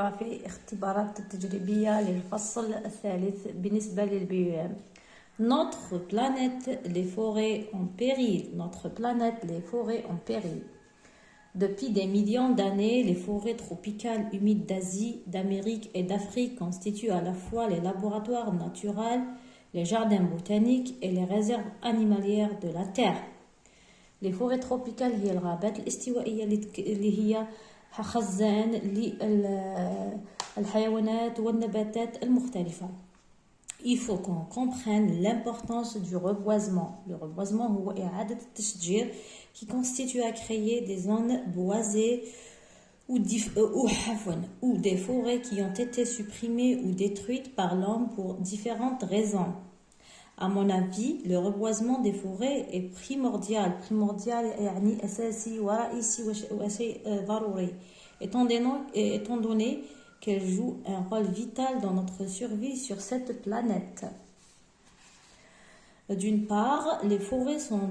في اختبارات التجريبية للفصل الثالث بالنسبة للبيوم. Notre planète, les forêts en péril. Notre planète, les forêts en péril. Depuis des millions d'années, les forêts tropicales humides d'Asie, d'Amérique et d'Afrique constituent à la fois les laboratoires naturels, les jardins botaniques et les réserves animalières de la Terre. Les forêts tropicales هي الغابات الاستوائية اللي هي خزان للحيوانات والنباتات المختلفة. Il faut qu'on comprenne l'importance du reboisement. Le reboisement هو إعادة التشجير qui constitue à créer des zones boisées ou des forêts qui ont été supprimées ou détruites par l'homme pour différentes raisons. À mon avis, le reboisement des forêts est primordial. Primordial يعني أساسي ورئيسي وشيء ضروري. Étant donné qu'elle joue un rôle vital dans notre survie sur cette planète. D'une part, les forêts sont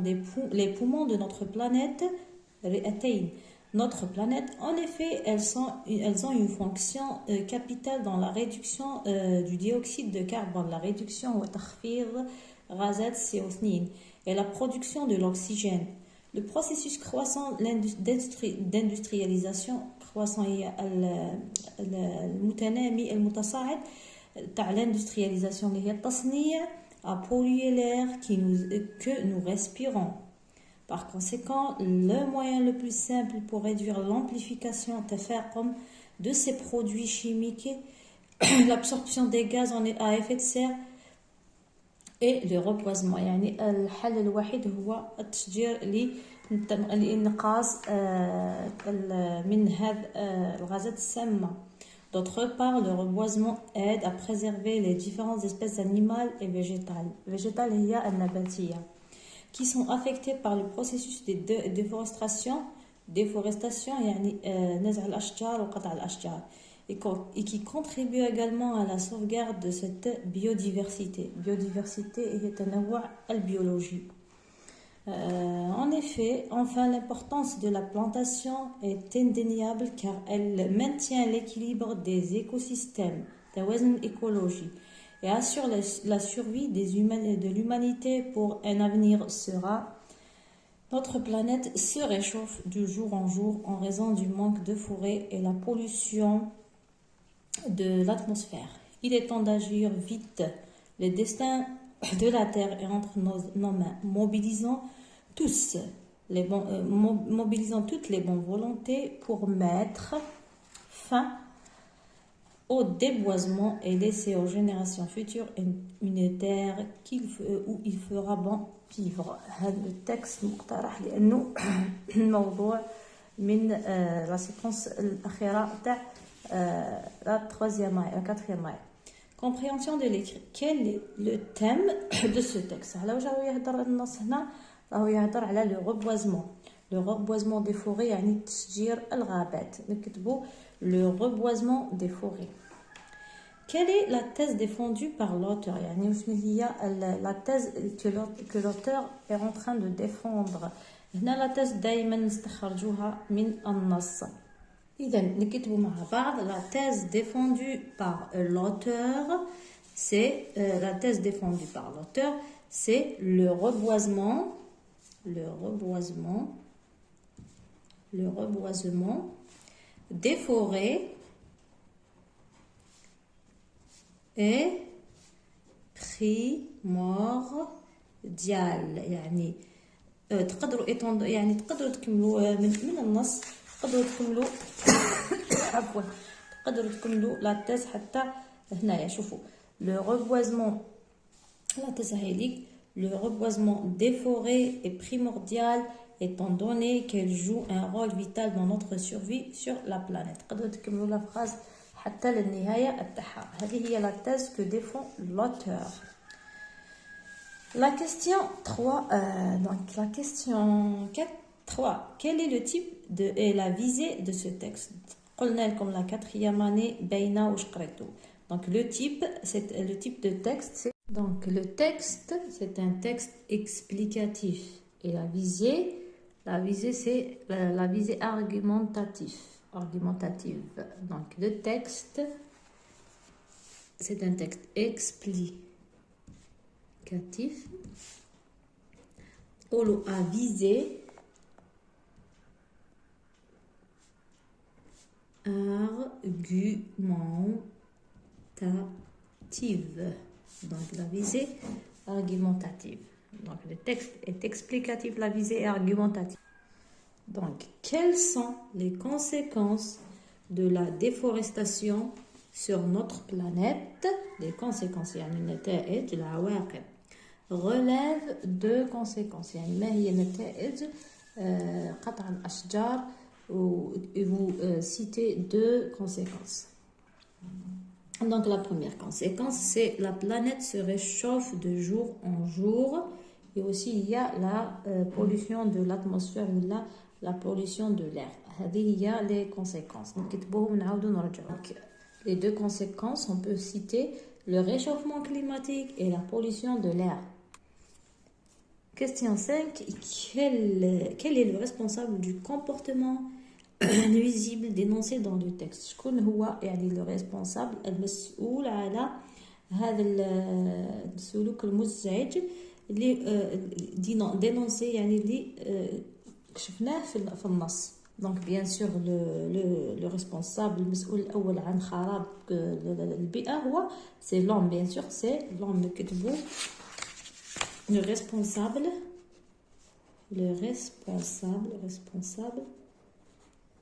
les poumons de notre planète. Notre planète, en effet, elles ont une fonction capitale dans la réduction du dioxyde de carbone, la réduction et la production de l'oxygène. Le processus croissant d'industrialisation croissant المتنامي المتصاعد تاع l'industrialisation اللي هي التصنيع a pollué l'air que nous respirons. Par conséquent, le moyen le plus simple pour réduire l'amplification de ces produits chimiques, l'absorption des gaz à effet de serre et le reboisement. يعني الحل الوحيد هو التشجير لإنقاص من هذه الغازات السامة. D'autre part, le reboisement aide à préserver les différentes espèces animales et végétales. Végétales هي النباتية qui sont affectées par le processus de déforestation يعني نزع الأشجار وقطع الأشجار et qui contribue également à la sauvegarde de cette biodiversité. Biodiversité هي تنوع البيولوجي. En effet, enfin, l'importance de la plantation est indéniable car elle maintient l'équilibre des écosystèmes, توازن écologie, et assure la survie de l'humanité pour un avenir serein. Notre planète se réchauffe de jour en jour en raison du manque de forêts et la pollution de l'atmosphère. Il est temps d'agir vite. Le destin de la Terre est entre nos mains. Mobilisons toutes les bonnes volontés pour mettre fin au déboisement et laisser aux générations futures une terre où il fera bon vivre. هذا التكست مقترح لأنه الموضوع من la séquence الأخيرة تاع la troisième et la quatrième آية. Compréhension de l'écrit. Quel est le thème de ce texte? على واش راهو يهضر النص هنا؟ راهو يهضر على le reboisement. Le reboisement des forêts يعني تشجير الغابات. نكتبوا le reboisement des forêts. Quelle est la thèse défendue par l'auteur? يعني وشنو هي la thèse que l'auteur est en train de défendre. هنا la thèse دائما نستخرجوها من النص. إذا نكتبوا مع بعض la thèse défendue par l'auteur. C'est la thèse défendue par l'auteur, c'est le reboisement des forêts est primordial. يعني تقدروا يعني تقدروا تكملوا من النص تقدروا تكملوا عفوا تقدروا تكملوا لا تيز حتى هنايا. شوفوا le reboisement لا تيز هايليك le reboisement des forêts est primordial étant donné qu'elle joue un rôle vital dans notre survie sur la planète. تقدروا تكملوا لا فراز حتى للنهاية تاعها. هذه هي la thèse que défend l'auteur. La question 3 donc la question 3. Quel est le type et la visée de ce texte? قلنا لكم la quatrième année بينا واش قريتو. Donc le type de texte donc le texte c'est un texte explicatif et la visée c'est la visée argumentative. argumentative. Donc, le texte, c'est un texte explicatif. Polo à visée argumentative. Donc, la visée argumentative. Donc, le texte est explicatif, la visée est argumentative. Donc, quelles sont les conséquences de la déforestation sur notre planète? Les conséquences, relève de conséquences. Et vous citez deux conséquences. Donc, la première conséquence, c'est la planète se réchauffe de jour en jour. Et aussi, il y a la pollution de l'atmosphère ou la pollution de l'air. Il y a les conséquences. Donc, les deux conséquences, on peut citer le réchauffement climatique et la pollution de l'air. Question 5. Quel est le responsable du comportement nuisible dénoncé dans le texte? شكون هو يعني le responsable المسؤول على هذا السلوك المزعج اللي dénoncé يعني اللي شفناه في النص. Donc bien sûr le responsable المسؤول الأول عن خراب البيئة هو c'est l'homme, bien sûr c'est l'homme نكتبو le responsable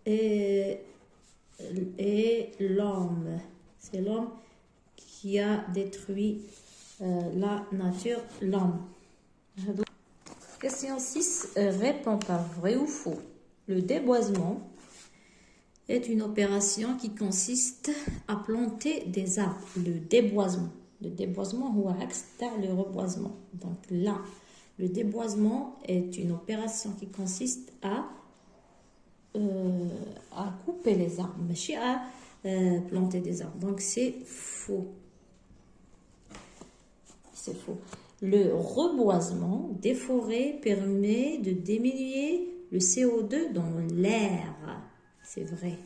et l'homme. C'est l'homme qui a détruit la nature, l'homme. Question 6. Réponds par vrai ou faux. Le déboisement est une opération qui consiste à planter des arbres. Le déboisement, le reboisement. Donc là, le déboisement est une opération qui consiste à couper les arbres, mais à planter des arbres. Donc c'est faux. C'est faux. Le reboisement des forêts permet de diminuer le CO2 dans l'air. C'est vrai.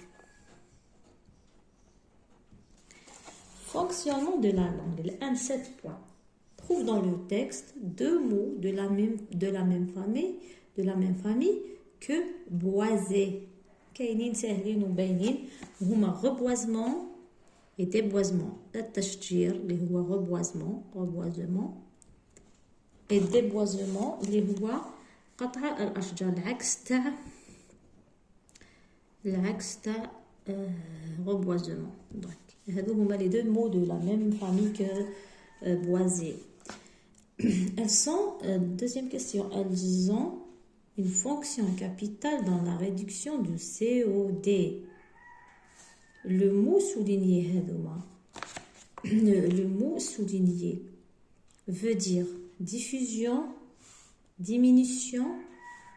Fonctionnement de la langue. Le 1-7 points. Trouve dans le texte deux mots de la même famille que boiser. كاينين ساهلين وباينين هما reboisement et déboisement. التشجير اللي هو reboisement et déboisement اللي هو قطع الأشجار. العكس تاع reboisement. Donc هادو هما les deux mots de la même famille que boiser. Elles sont, deuxième question, elles ont une fonction capitale dans la réduction du CO2. Le mot souligné, le mot souligné veut dire diffusion, diminution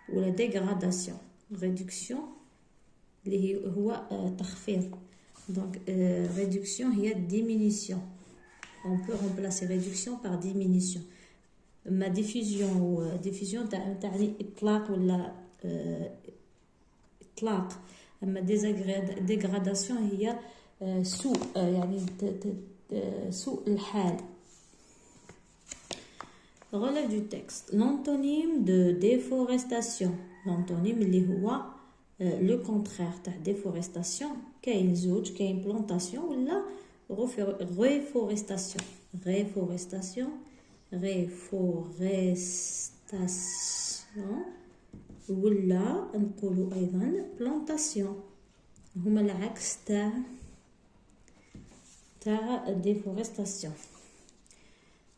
ou la dégradation. Réduction, donc réduction, il y a diminution. On peut remplacer réduction par diminution. ما diffusion تعني إطلاق ولا إطلاق. أما dégradation هي سوء يعني سوء الحال. Relève du texte. L'antonyme de déforestation. L'antonyme اللي هو le contraire تاع déforestation. كاين زوج كاين plantation ولا reforestation. ولا نقولوا ايضا plantation. هما العكس تاع déforestation.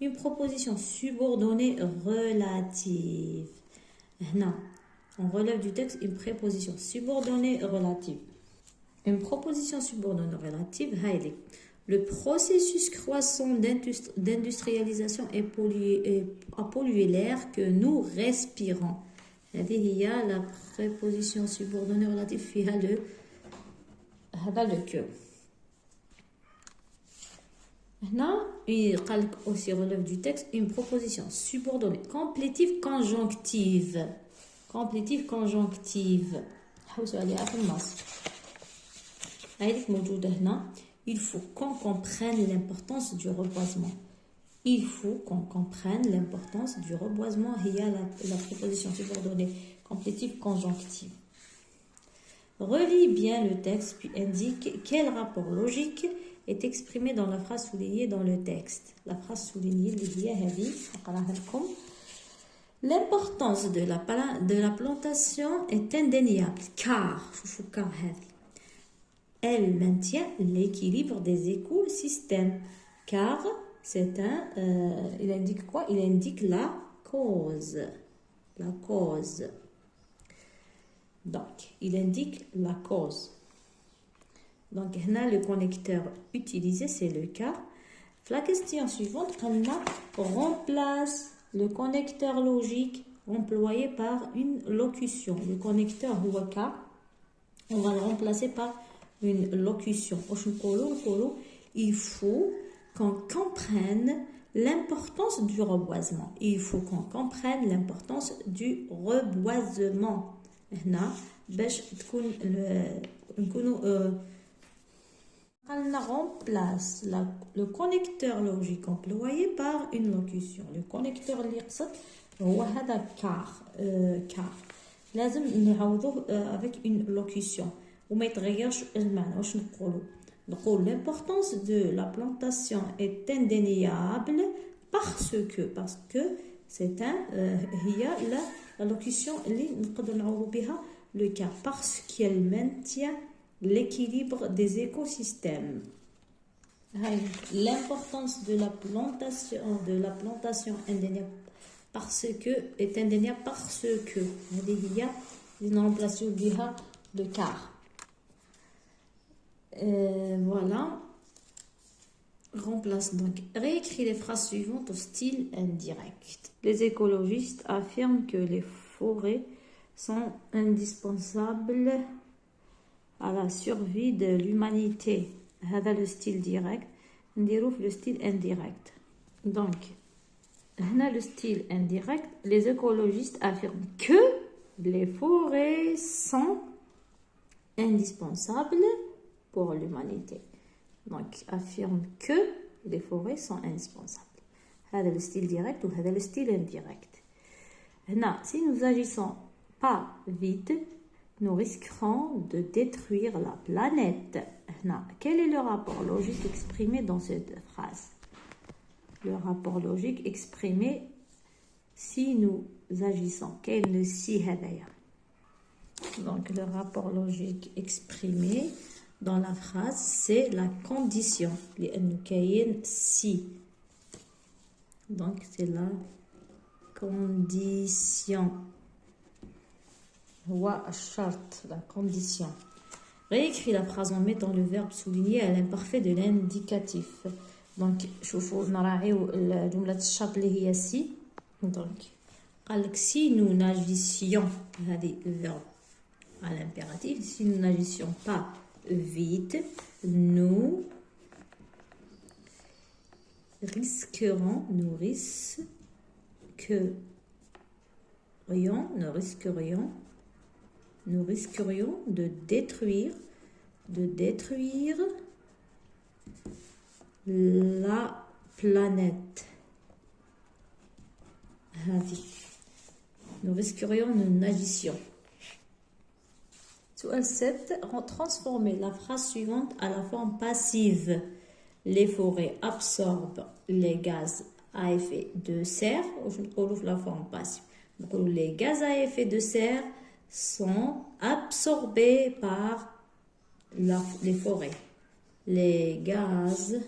Une proposition subordonnée relative. هنا on relève du texte une préposition subordonnée relative. Une proposition subordonnée relative هايلي. Le processus croissant d'industrialisation a pollué l'air que nous respirons. Il y a la préposition subordonnée relative فيها le que. Là, il aussi relève du texte une proposition subordonnée complétive conjonctive. Il faut qu'on comprenne l'importance du reboisement. Il faut qu'on comprenne l'importance du reboisement. Il y a la préposition subordonnée complétive conjonctive. Relis bien le texte puis indique quel rapport logique est exprimé dans la phrase soulignée dans le texte. La phrase soulignée, l'importance de la plantation est indéniable car elle maintient l'équilibre des écosystèmes. Car c'est il indique quoi? Il indique la cause. La cause. Donc, il indique la cause. Donc, là, le connecteur utilisé, c'est le cas. La question suivante, on remplace le connecteur logique employé par une locution. Le connecteur Waka, on va le remplacer par une locution. Il faut qu'on comprenne l'importance du reboisement. Il faut qu'on comprenne l'importance du reboisement. هنا باش تكون نكونوا قالنا remplace le connecteur logique employé par une locution. Le connecteur اللي قصد هو هذا car لازم نعوضوه avec une locution وما يتغيرش المعنى. واش نقول l'importance de la plantation est indéniable parce que c'est هي la locution اللي نقدر نعوض بها le cas parce qu'elle maintient l'équilibre des écosystèmes. L'importance de la plantation indéniable est indéniable parce que هذه هي نرمبلاسيو بها le car. Voilà. Remplace donc. Réécris les phrases suivantes au style indirect. Les écologistes affirment que les forêts sont indispensables à la survie de l'humanité. هذا le style direct. نديرو le style indirect. Donc, هنا le style indirect. Les écologistes affirment que les forêts sont indispensables pour l'humanité. Donc, affirme que les forêts sont indispensables. هذا le style direct ou هذا le style indirect. هنا, si nous agissons pas vite, nous risquerons de détruire la planète. هنا, quel est le rapport logique exprimé dans cette phrase? Le rapport logique exprimé si nous agissons. Quel le si هذايا? Donc, le rapport logique exprimé dans la phrase, c'est la condition. لأنه كاين si. Donc, c'est la condition. هو الشرط, la condition. Réécris la phrase en mettant le verbe souligné à l'imparfait de l'indicatif. Donc, شوفوا نراعيو جملة الشرط اللي هي si. Donc, قال لك si nous n'agissions, هذه verbe à l'impératif, si nous n'agissions pas vite, nous risquerions de détruire la planète. Nous risquerions une addition. Sual 7, transformer la phrase suivante à la forme passive. Les forêts absorbent les gaz à effet de serre. Je trouve la forme passive. Donc, les gaz à effet de serre sont absorbés par les forêts. Les gaz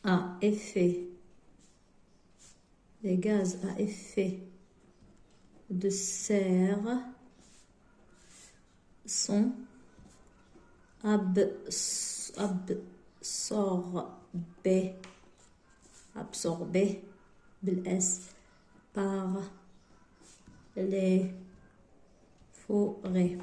à effet de serre sont absorbés par les forêts.